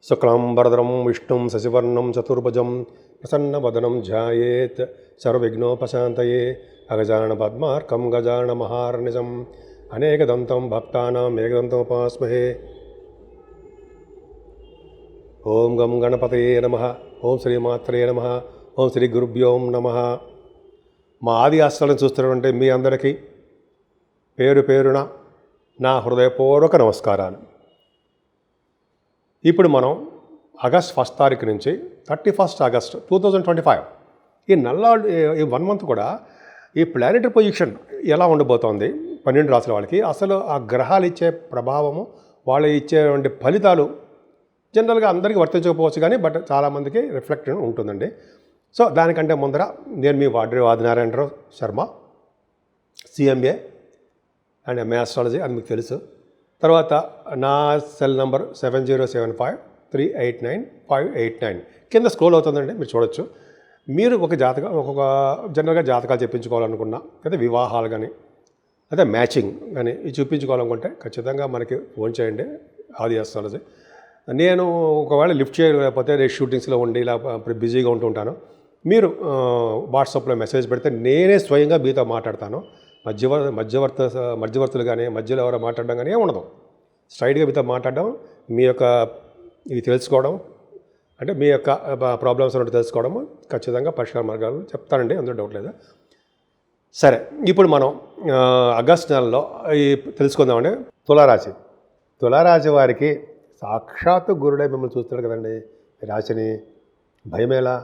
శుక్లాంబరధరం విష్ణుం శశివర్ణం చతుర్భుజం ప్రసన్నవదనం ధ్యాయేత్ సర్వవిఘ్నోపశాంతయే అగజానన పద్మార్కం గజానన మహార్నిజం అనేకదంతం భక్తానాం ఏకదంతముపాస్మహే. ఓం గం గణపతయే నమః. ఓం శ్రీమాత్రే నమః. ఓం శ్రీ గురుభ్యోం నమః. మా ఆది ఆశ్రమం చూస్తున్నటువంటి మీ అందరికీ పేరు పేరున నా హృదయపూర్వక నమస్కారాలు. ఇప్పుడు మనం ఆగస్ట్ 1 తారీఖు నుంచి 31 ఆగస్ట్ 2025 ఈ ఈ 1 మంత్ కూడా ఈ ప్లానెటరీ పొజిషన్ ఎలా ఉండబోతోంది 12 రాసుల వాళ్ళకి, అసలు ఆ గ్రహాలు ఇచ్చే ప్రభావము, వాళ్ళు ఇచ్చేటువంటి ఫలితాలు జనరల్గా అందరికీ వర్తించకపోవచ్చు కానీ బట్ చాలామందికి రిఫ్లెక్ట్ ఉంటుందండి. సో దానికంటే ముందర నేను మీ Vadri Adinarayanarao Sharma, CMA and MA astrology, అది మీకు తెలుసు. తర్వాత నా సెల్ నంబర్ 7075389589 కింద స్క్రోల్ అవుతుందండి, మీరు చూడొచ్చు. మీరు ఒక జనరల్గా జాతకాలు చెప్పించుకోవాలనుకున్నా, లేదా వివాహాలు కానీ లేదా మ్యాచింగ్ కానీ ఇది చూపించుకోవాలనుకుంటే ఖచ్చితంగా మనకి ఫోన్ చేయండి, ఆది ఆస్ట్రాలజీ. నేను ఒకవేళ లిఫ్ట్ చేయలేకపోతే రేపు షూటింగ్స్లో ఉండి ఇలా బిజీగా ఉంటుంటాను. మీరు వాట్సాప్లో మెసేజ్ పెడితే నేనే స్వయంగా మీతో మాట్లాడతాను. మధ్యవర్తులు కానీ మధ్యలో ఎవరో మాట్లాడడం కానీ ఏమి ఉండదు. స్ట్రైట్గా మీతో మాట్లాడడం, మీ యొక్క ఇవి తెలుసుకోవడం, అంటే మీ యొక్క ప్రాబ్లమ్స్ ఉన్నట్టు తెలుసుకోవడము, ఖచ్చితంగా పరిష్కార మార్గాలు చెప్తానండి, అందులో డౌట్ లేదు. సరే, ఇప్పుడు మనం ఆగస్ట్ నెలలో ఈ తెలుసుకుందామండి. తులారాశి వారికి సాక్షాత్తు గురుడే మిమ్మల్ని చూస్తున్నాడు కదండి. రాశిని భయమేలా,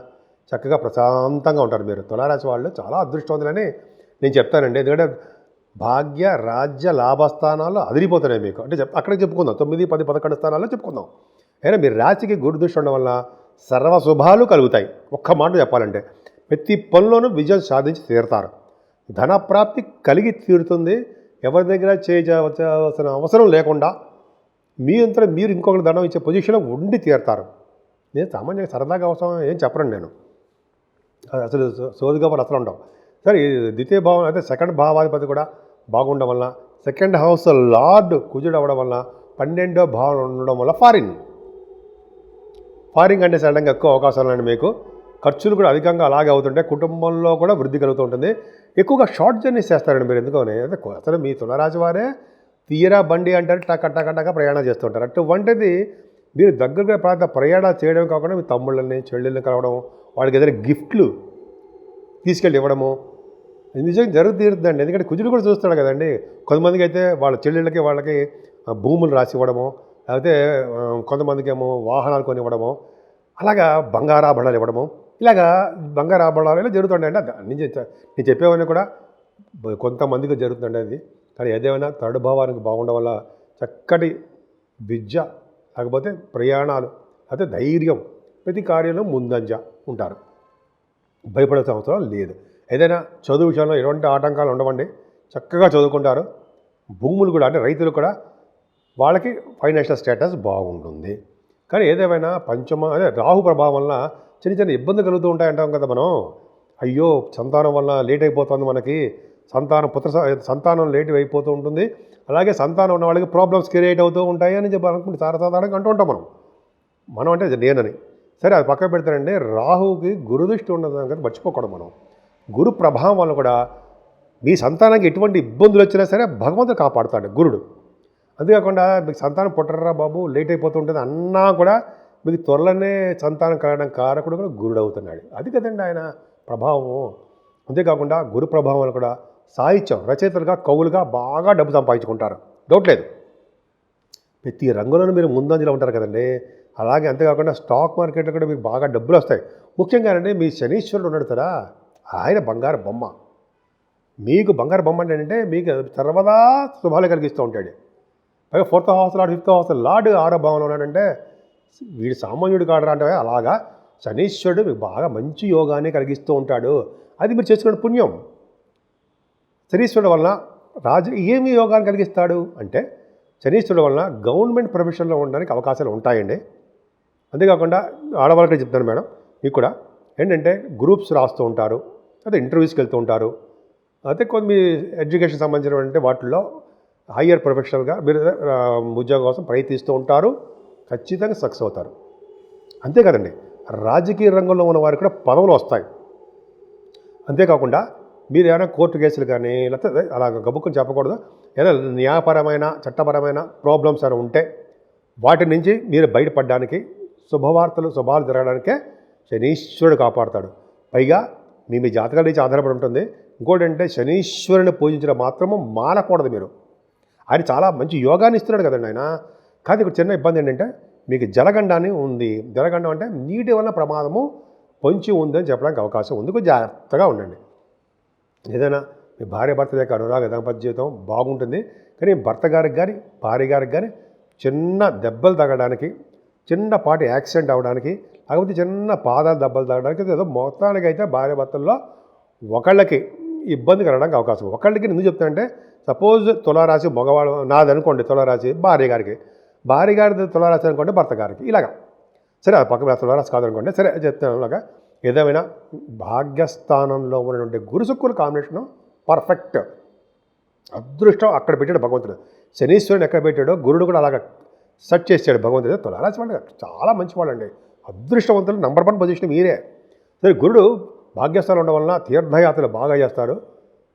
చక్కగా ప్రశాంతంగా ఉంటారు మీరు. తులారాశి వాళ్ళు చాలా అదృష్టవంతులని నేను చెప్తానండి. ఎందుకంటే భాగ్య రాజ్య లాభస్థానాల్లో అదిరిపోతున్నాయి మీకు. అంటే అక్కడికి చెప్పుకుందాం, 9, 10, 11 స్థానాల్లో చెప్పుకుందాం. అయినా మీ రాశికి గురుదృష్టి ఉండడం వల్ల సర్వశుభాలు కలుగుతాయి. ఒక్క మాట చెప్పాలంటే ప్రతి పనిలోనూ విజయం సాధించి తీరుతారు. ధనప్రాప్తి కలిగి తీరుతుంది. ఎవరి దగ్గర చేయవలసిన అవసరం లేకుండా మీ అంతా మీరు ఇంకొకరి ధనం ఇచ్చే పొజిషన్లో ఉండి తీరుతారు. నేను సామాన్యంగా సరదాగా అవసరం ఏం చెప్పరండి, నేను అసలు సోదిగా వాళ్ళు అసలు ఉండవు. సరే, ద్వితీయ భావం అయితే సెకండ్ భావాధిపతి కూడా బాగుండడం వల్ల, సెకండ్ హౌస్ లార్డ్ కుజుడు అవ్వడం వల్ల, 12వ భావం ఉండడం వల్ల ఫారిన్ అంటే సడన్గా ఎక్కువ అవకాశాలు ఉన్నాయి మీకు. ఖర్చులు కూడా అధికంగా అలాగే అవుతుంటాయి. కుటుంబంలో కూడా వృద్ధి కలుగుతూ ఉంటుంది. ఎక్కువగా షార్ట్ జర్నీస్ చేస్తారండి మీరు. ఎందుకని అంటే అసలు మీ తులారాశి వారే తీరా బండి అంటారు, టక ప్రయాణం చేస్తుంటారు. అటువంటిది మీరు దగ్గరగా ప్రయాణాలు చేయడం కాకుండా మీ తమ్ముళ్ళని చెల్లెళ్ళని కలవడం, వాళ్ళకి ఏదైనా గిఫ్ట్లు తీసుకెళ్ళి ఇవ్వడము నిజంగా జరుగుతుందండి. ఎందుకంటే కుజుడు కూడా చూస్తాడు కదండి. కొంతమందికి అయితే వాళ్ళ చెల్లెళ్ళకి వాళ్ళకి భూములు రాసి ఇవ్వడము, లేకపోతే కొంతమందికి ఏమో వాహనాలు కొని ఇవ్వడము, అలాగా బంగారాభరణాలు ఇవ్వడము, ఇలాగా బంగారాభరణాలు ఇలా జరుగుతుండే. అంటే నేను చెప్పేవన్నీ కూడా కొంతమందికి జరుగుతుండే అది. కానీ ఏదేమైనా థర్డ్ భావానికి బాగుండడం వల్ల చక్కటి విద్య, లేకపోతే ప్రయాణాలు, అయితే ధైర్యం, ప్రతి కార్యంలో ముందంజ ఉంటారు. భయపడాల్సిన అవసరం లేదు. ఏదైనా చదువు విషయంలో ఎటువంటి ఆటంకాలు ఉండవండి, చక్కగా చదువుకుంటారు. భూములు కూడా, అంటే రైతులు కూడా వాళ్ళకి ఫైనాన్షియల్ స్టేటస్ బాగుంటుంది. కానీ ఏదేమైనా అదే రాహు ప్రభావం వల్ల చిన్న ఇబ్బంది కలుగుతూ ఉంటాయంటాం కదా మనం. అయ్యో సంతానం వల్ల లేట్ అయిపోతుంది మనకి, సంతానం లేట్ అయిపోతూ ఉంటుంది, అలాగే సంతానం ఉన్న వాళ్ళకి ప్రాబ్లమ్స్ క్రియేట్ అవుతూ ఉంటాయి అని చెప్పి అనుకుంటే సాధారణంగా అంటూ ఉంటాం మనం అంటే నేనని. సరే, అది పక్కన పెడతానండి. రాహుకి గురుదృష్టి ఉండదు కదా, మర్చిపోకూడదు మనం. గురు ప్రభావం వల్ల కూడా మీ సంతానానికి ఎటువంటి ఇబ్బందులు వచ్చినా సరే భగవంతుడు కాపాడుతాడు గురుడు. అంతేకాకుండా మీకు సంతానం పుట్టరా బాబు లేట్ అయిపోతుంటుంది అన్నా కూడా మీకు త్వరలోనే సంతానం కలగడం కారకుడు కూడా గురుడు అవుతున్నాడు. అది కదండి ఆయన ప్రభావము. అంతేకాకుండా గురు ప్రభావం వల్ల కూడా సాహిత్యం రచయితలుగా, కవులుగా బాగా డబ్బు సంపాదించుకుంటారు, డౌట్ లేదు. ప్రతి రంగంలోనూ మీరు ముందంజలో ఉంటారు కదండి. అలాగే అంతేకాకుండా స్టాక్ మార్కెట్లో కూడా మీకు బాగా డబ్బులు వస్తాయి. ముఖ్యంగానండి మీ శనీశ్వరుడు ఉన్నాడు కదా, ఆయన బంగారు బొమ్మ. మీకు బంగారు బొమ్మ అంటే మీకు సర్వదా శుభాలు కలిగిస్తూ ఉంటాడు. పైగా 4th house lord, 5th house lord 6వ భావంలో ఉన్నాడంటే వీడు సామాన్యుడు కాడరా అంటే అలాగా శనీశ్వరుడు మీకు బాగా మంచి యోగాన్ని కలిగిస్తూ ఉంటాడు. అది మీరు చేసుకున్న పుణ్యం. శనీశ్వరుడు వలన ఏమి యోగాన్ని కలిగిస్తాడు అంటే శనీశ్వరుడు వలన గవర్నమెంట్ ప్రొఫెషన్లో ఉండడానికి అవకాశాలు ఉంటాయండి. అంతేకాకుండా ఆడవాళ్ళకి చెప్తాను మేడం, మీకు కూడా ఏంటంటే గ్రూప్స్ రాస్తూ ఉంటారు, అదే ఇంటర్వ్యూస్కి వెళ్తూ ఉంటారు, అయితే కొన్ని ఎడ్యుకేషన్ సంబంధించినటువంటి వాటిల్లో హయ్యర్ ప్రొఫెషనల్గా మీరు ఉద్యోగం కోసం ప్రయత్నిస్తూ ఉంటారు. ఖచ్చితంగా సక్సెస్ అవుతారు. అంతే కదండి, రాజకీయ రంగంలో ఉన్న వారికి కూడా పదవులు వస్తాయి. అంతేకాకుండా మీరు ఏమైనా కోర్టు కేసులు కానీ లేకపోతే అలా గబుక్కుని చెప్పకూడదు, ఏదైనా న్యాయపరమైన చట్టపరమైన ప్రాబ్లమ్స్ అని ఉంటే వాటి నుంచి మీరు బయటపడడానికి శుభాలు జరగడానికే శనీశ్వరుడు కాపాడుతాడు. పైగా మీ జాతకాల నుంచి ఆధారపడి ఉంటుంది. ఇంకోటి అంటే శనీశ్వరుని పూజించడం మాత్రము మానకూడదు మీరు. ఆయన చాలా మంచి యోగాన్ని ఇస్తున్నాడు కదండి ఆయన. కానీ ఇక్కడ చిన్న ఇబ్బంది ఏంటంటే మీకు జలగండాన్ని ఉంది. జలగండం అంటే నీటి వల్ల ప్రమాదము పొంచి ఉందని చెప్పడానికి అవకాశం ఉంది. కొంచెం జాగ్రత్తగా ఉండండి. ఏదైనా మీ భార్య భర్త యొక్క అనురాగ దాంపత్య జీవితం బాగుంటుంది. కానీ భర్త గారికి కానీ భార్య గారికి కానీ చిన్న దెబ్బలు తగ్గడానికి, చిన్నపాటి యాక్సిడెంట్ అవ్వడానికి, లేకపోతే చిన్న పాదాలు దెబ్బలు తగ్గడానికి, ఏదో మొత్తానికి అయితే భార్య భర్తల్లో ఒకళ్ళకి ఇబ్బంది కలగడానికి అవకాశం. ఒకళ్ళకి ఎందుకు చెప్తానంటే సపోజ్ తులారాశి మగవాళ్ళు నాదనుకోండి, తులారాశి భార్య గారికి, భార్య గారి తులారాశి అనుకోండి భర్త గారికి, ఇలాగా సరే అది పక్కన తులారాశి కాదనుకోండి, సరే చెప్తాను ఇలాగా. ఏదేమైనా భాగ్యస్థానంలో ఉన్నటువంటి గురు శుక్రుల కాంబినేషను పర్ఫెక్ట్. అదృష్టం అక్కడ పెట్టాడు భగవంతుడు. శనీశ్వరుని ఎక్కడ పెట్టాడో గురుడు కూడా అలాగ సెట్ చేశాడు భగవంతుడు. తులారాశి వాళ్ళు చాలా మంచి వాళ్ళండి, అదృష్టవంతులు. నంబర్ 1 పొజిషన్ మీరే. సరే గురుడు భాగ్యస్థానం ఉండడం వలన తీర్థయాత్రలు బాగా చేస్తారు,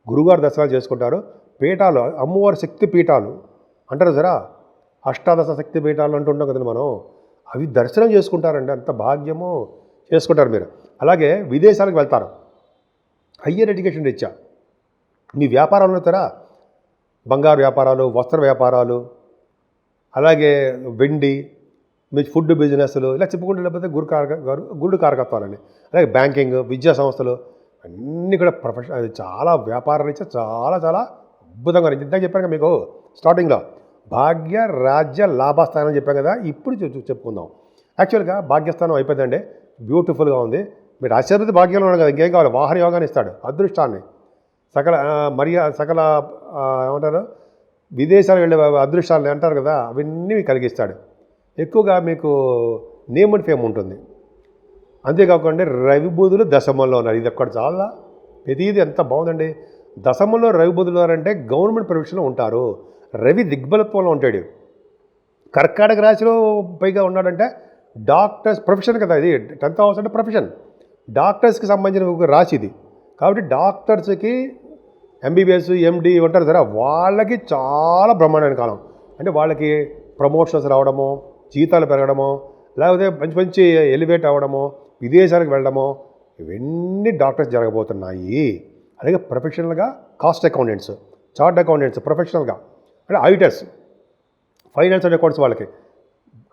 గురుగారు దర్శనాలు చేసుకుంటారు. పీఠాలు, అమ్మవారి శక్తి పీఠాలు అంటారు సరా, అష్టాదశ శక్తి పీఠాలు అంటుంటాం కదండి మనం, అవి దర్శనం చేసుకుంటారండి. అంత భాగ్యము చేసుకుంటారు మీరు. అలాగే విదేశాలకు వెళ్తారు, హయ్యర్ ఎడ్యుకేషన్ రీత్యా. మీ వ్యాపారాలు అవుతారా, బంగారు వ్యాపారాలు, వస్త్ర వ్యాపారాలు, అలాగే వెండి, మీ ఫుడ్ బిజినెస్లు, ఇలా చెప్పుకుంటే లేకపోతే గురుడు కారకత్వాలండి. అలాగే బ్యాంకింగ్, విద్యా సంస్థలు అన్నీ కూడా ప్రొఫెషన్, అది చాలా వ్యాపార రీత్యా చాలా చాలా అద్భుతంగా. ఇందాక చెప్పాను మీకు స్టార్టింగ్లో భాగ్య రాజ్య లాభస్థానం చెప్పాను కదా. ఇప్పుడు చెప్పుకుందాం. యాక్చువల్గా భాగ్యస్థానం అయిపోయిందండి, బ్యూటిఫుల్గా ఉంది. మీరు ఆశీర్వది భాగ్యంలో ఉన్నాడు కదా, ఇంకేం కావాలి. వాహన యోగాన్ని ఇస్తాడు, అదృష్టాన్ని, సకల ఏమంటారు విదేశాలు వెళ్ళే అదృష్టాలని అంటారు కదా, అవన్నీ కలిగిస్తాడు. ఎక్కువగా మీకు నేమ్ అండ్ ఫేమ్ ఉంటుంది. అంతేకాకుండా రవి బుధులు దశమంలో ఉన్నారు. ఇది ఒక్కటి చాలా ప్రతిదీ ఎంత బాగుందండి. దశమంలో రవి బుధులు ఉన్నారంటే గవర్నమెంట్ ప్రొఫెషన్లో ఉంటారు. రవి దిగ్బలత్వంలో ఉంటాడు. కర్కాటక రాశిలో పైగా ఉన్నాడంటే డాక్టర్స్ ప్రొఫెషన్ కదా, ఇది 10th హౌస్ అంటే ప్రొఫెషన్, డాక్టర్స్కి సంబంధించిన ఒక రాశి ఇది. కాబట్టి డాక్టర్స్కి ఎంబీబీఎస్ ఎండి ఉంటారు సరే, వాళ్ళకి చాలా బ్రహ్మాండమైన కాలం. అంటే వాళ్ళకి ప్రమోషన్స్ రావడము, జీతాలు పెరగడము, లేకపోతే మంచి మంచి ఎలివేట్ అవ్వడము, విదేశాలకు వెళ్ళడము, ఇవన్నీ డాక్టర్స్ జరగబోతున్నాయి. అలాగే ప్రొఫెషనల్గా కాస్ట్ అకౌంటెంట్స్, చార్ట్ అకౌంటెంట్స్ ప్రొఫెషనల్గా, అంటే ఆడిటర్స్, ఫైనాన్స్ అండ్ అకౌంట్స్ వాళ్ళకి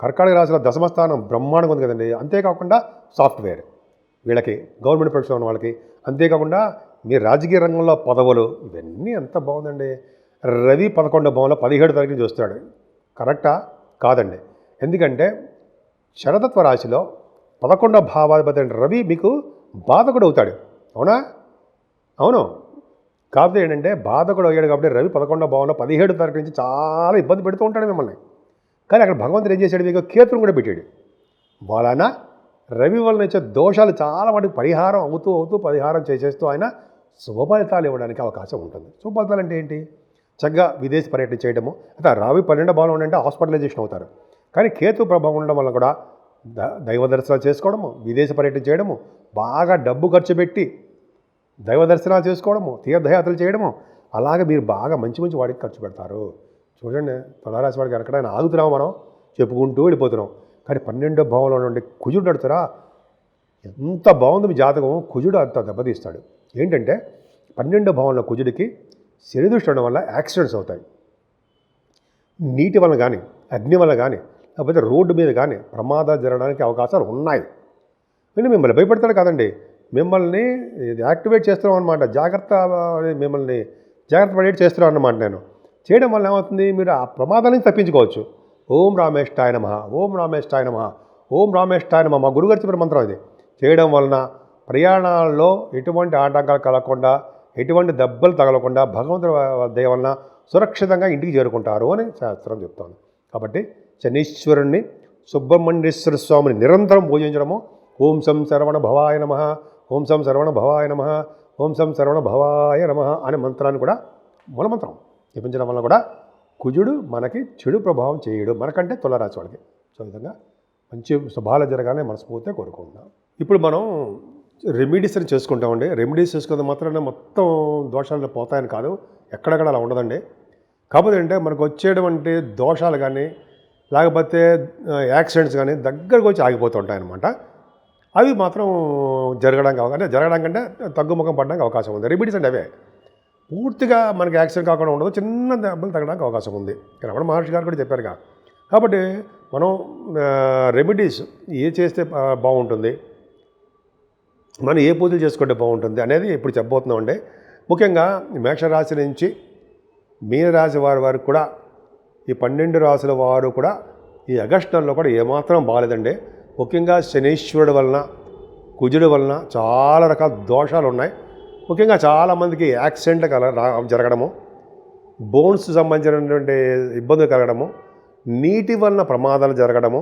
కర్కాటక రాశిలో దశమస్థానం బ్రహ్మాండంగా ఉంది కదండి. అంతేకాకుండా సాఫ్ట్వేర్ వీళ్ళకి, గవర్నమెంట్ ప్రొఫెషన్ ఉన్న వాళ్ళకి, అంతేకాకుండా మీ రాజకీయ రంగంలో పదవులు, ఇవన్నీ ఎంత బాగుందండి. రవి 11వ భావంలో 17వ తారీఖు చూస్తాడు. కరెక్టా కాదండి, ఎందుకంటే శరతత్వ రాశిలో 11వ భావాధిపతి రవి మీకు బాధకుడు అవుతాడు. అవునా? అవును. కాకపోతే ఏంటంటే బాధకుడు అయ్యాడు కాబట్టి రవి 11వ భావంలో 17వ తారీఖు నుంచి చాలా ఇబ్బంది పెడుతూ ఉంటాడు మిమ్మల్ని. కానీ అక్కడ భగవంతుడు ఏం చేశాడు, మీకు కేతును కూడా పెట్టాడు. వలన రవి వలన వచ్చే దోషాలు చాలా వాటికి పరిహారం అవుతూ పరిహారం చేసేస్తూ ఆయన శుభ ఫలితాలు ఇవ్వడానికి అవకాశం ఉంటుంది. శుభ ఫలితాలు అంటే ఏంటి? చక్కగా విదేశీ పర్యటన చేయడము. అయితే రవి 12వ భావంలో ఉంటే హాస్పిటలైజేషన్ అవుతారు. కానీ కేతు ప్రభావం ఉండడం వల్ల కూడా దైవ దర్శనాలు చేసుకోవడము, విదేశ పర్యటన చేయడము, బాగా డబ్బు ఖర్చు పెట్టి దైవ దర్శనాలు చేసుకోవడము, తీర్థయాత్రలు చేయడము, అలాగే మీరు బాగా మంచి మంచి వాడికి ఖర్చు పెడతారు. చూడండి, తులారాశి వాడికి ఎక్కడైనా ఆగుతున్నాము మనం, చెప్పుకుంటూ వెళ్ళిపోతున్నాం. కానీ 12వ భావంలో నుండి కుజుడు నడుతారా, ఎంత బాగుంది మీ జాతకం. కుజుడు అంత దెబ్బతీస్తాడు. ఏంటంటే 12వ భావంలో కుజుడికి శని దృష్టి ఉండడం వల్ల యాక్సిడెంట్స్ అవుతాయి. నీటి వల్ల కానీ, అగ్ని వల్ల కానీ, లేకపోతే రోడ్డు మీద కానీ ప్రమాదాలు జరగడానికి అవకాశాలు ఉన్నాయి. నేను మిమ్మల్ని భయపెడతాడు కాదండి, మిమ్మల్ని యాక్టివేట్ చేస్తున్నాం అనమాట. మిమ్మల్ని జాగ్రత్త పడేటి చేస్తున్నాం అన్నమాట. నేను చేయడం వల్ల ఏమవుతుంది, మీరు ఆ ప్రమాదాల నుంచి తప్పించుకోవచ్చు. ఓం రామేష్టాయ నమః, ఓం రామేష్టాయ నమః, ఓం రామేష్టాయ నమః, మా గురుగారు చెప్పిన మంత్రం ఇది. చేయడం వలన ప్రయాణాల్లో ఎటువంటి ఆటంకాలు కలగకుండా, ఎటువంటి దెబ్బలు తగలకుండా భగవంతుడి దయ వలన సురక్షితంగా ఇంటికి చేరుకుంటారు అని శాస్త్రం చెప్తోంది. కాబట్టి శనీశ్వరుణ్ణి, సుబ్రహ్మణ్యేశ్వర స్వామిని నిరంతరం పూజించడము. ఓం సం శరవణ భవాయ నమః, ఓం సం శరవణ భవాయ నమః, ఓం సం శరవణ భవాయ నమః అనే మంత్రాన్ని కూడా మూలమంత్రం జపించడం వల్ల కూడా కుజుడు మనకి చెడు ప్రభావం చేయడు, మనకంటే తులారాశి వాళ్ళకి. సో ఈ విధంగా మంచి శుభాలు జరగాలని మనస్ఫూర్తిగా కోరుకుంటున్నాం. ఇప్పుడు మనం రెమెడీస్ అని చేసుకుంటామండి. రెమెడీస్ చేసుకున్న మాత్రాన మొత్తం దోషాలు పోతాయని కాదు, ఎక్కడెక్కడ అలా ఉండదండి. కాకపోతే అంటే మనకు వచ్చేటువంటి దోషాలు కానీ లేకపోతే యాక్సిడెంట్స్ కానీ దగ్గరకు వచ్చి ఆగిపోతుంటాయన్నమాట. అవి మాత్రం జరగడానికి అంటే తగ్గుముఖం పడడానికి అవకాశం ఉంది. రెమెడీస్ అంటే అవే పూర్తిగా మనకి యాక్సిడెంట్ కాకుండా ఉండదు, చిన్న దెబ్బలు తగ్గడానికి అవకాశం ఉంది. రమణ మహర్షి గారు కూడా చెప్పారుగా. కాబట్టి మనం రెమెడీస్ ఏ చేస్తే బాగుంటుంది, మనం ఏ పూజలు చేసుకుంటే బాగుంటుంది అనేది ఇప్పుడు చెప్పబోతున్నామండి. ముఖ్యంగా మేషరాశి నుంచి మీనరాశి వారికి కూడా ఈ 12 రాశుల వారు కూడా ఈ ఆగస్టు నెలలో కూడా ఏమాత్రం బాగాలేదండి. ముఖ్యంగా శనీశ్వరుడు వలన, కుజుడు వలన చాలా రకాల దోషాలు ఉన్నాయి. ముఖ్యంగా చాలామందికి యాక్సిడెంట్లు జరగడము, బోన్స్ సంబంధించినటువంటి ఇబ్బందులు కలగడము, నీటి వలన ప్రమాదాలు జరగడము,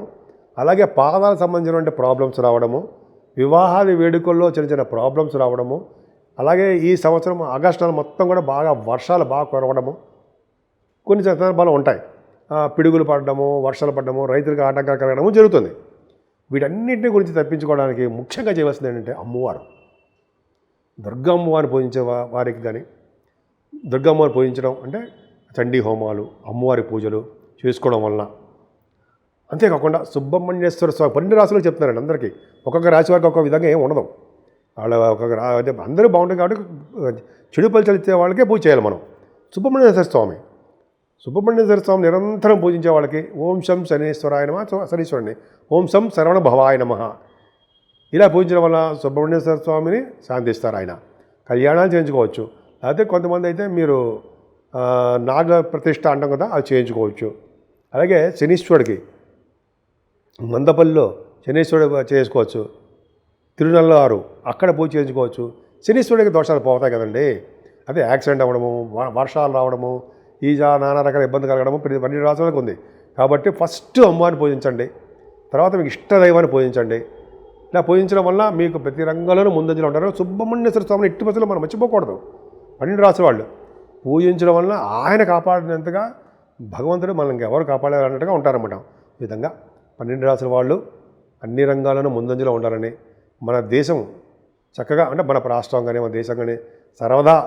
అలాగే పాదాలకు సంబంధించినటువంటి ప్రాబ్లమ్స్ రావడము, వివాహాది వేడుకల్లో చిన్న చిన్న ప్రాబ్లమ్స్ రావడము, అలాగే ఈ సంవత్సరం ఆగస్టు నెల మొత్తం కూడా వర్షాలు బాగా కురవడము, కొన్ని సందర్భాలు ఉంటాయి. పిడుగులు పడడము, వర్షాలు పడడము, రైతులకు ఆటంకాలు కలగడము జరుగుతుంది. వీటన్నిటిని గురించి తప్పించుకోవడానికి ముఖ్యంగా చేయవలసింది ఏంటంటే అమ్మవారు, దుర్గమ్మవారిని పూజించే వారికి కానీ, దుర్గమ్మవారిని పూజించడం అంటే చండీ హోమాలు, అమ్మవారి పూజలు చేసుకోవడం వలన, అంతేకాకుండా సుబ్రహ్మణ్యేశ్వర స్వామి 12 రాశులు చెప్తున్నారండి అందరికీ. ఒక్కొక్క రాశి వారికి ఒక్కొక్క విధంగా ఏం ఉండదు. వాళ్ళ అంటే అందరూ బాగుంటుంది కాబట్టి చెడు ఫలితాలు ఇచ్చే వాళ్ళకే పూజ చేయాలి మనం. సుబ్రహ్మణ్యేశ్వర స్వామి నిరంతరం పూజించే వాళ్ళకి ఓం శం శనీశ్వరాయ నమః, శనీశ్వరుని ఓం శం శరవణ భవాయ నమః ఇలా పూజించడం వల్ల సుబ్రహ్మణ్యేశ్వర స్వామిని శాంతిస్తారు. ఆయన కళ్యాణాలు చేయించుకోవచ్చు. లేకపోతే కొంతమంది అయితే మీరు నాగ ప్రతిష్ఠ అంటాం కదా, అది చేయించుకోవచ్చు. అలాగే శనీశ్వరుడికి మందపల్లిలో శనీశ్వరుడు చేసుకోవచ్చు. తిరునల్లారు అక్కడ పూజ చేయించుకోవచ్చు. శనీశ్వరుడికి దోషాలు పోతాయి కదండి. అదే యాక్సిడెంట్ అవ్వడము, వర్షాలు రావడము, నానా రకాల ఇబ్బంది కలగడము 12 రాసులకు ఉంది. కాబట్టి ఫస్ట్ అమ్మవారిని పూజించండి, తర్వాత మీకు ఇష్టదైవాన్ని పూజించండి. ఇలా పూజించడం వల్ల మీకు ప్రతి రంగంలోనూ ముందంజలో ఉంటారు. సుబ్రహ్మణ్యేశ్వర స్వామిని ఎట్టి పరిస్థితుల్లో మనం మర్చిపోకూడదు. 12 రాసుల వాళ్ళు పూజించడం వల్ల ఆయన కాపాడినంతగా భగవంతుడు మనల్ని ఎవరు కాపాడాలన్నట్టుగా ఉంటారన్నమాట. ఈ విధంగా 12 రాసుల వాళ్ళు అన్ని రంగాల్లోనూ ముందంజలో ఉండాలని, మన దేశం చక్కగా అంటే మన రాష్ట్రం కానీ మన దేశం కానీ సర్వదా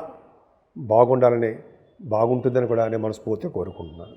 బాగుండాలని, బాగుంటుందని కూడా నేను మనస్ఫూర్తిగా కోరుకుంటున్నాను.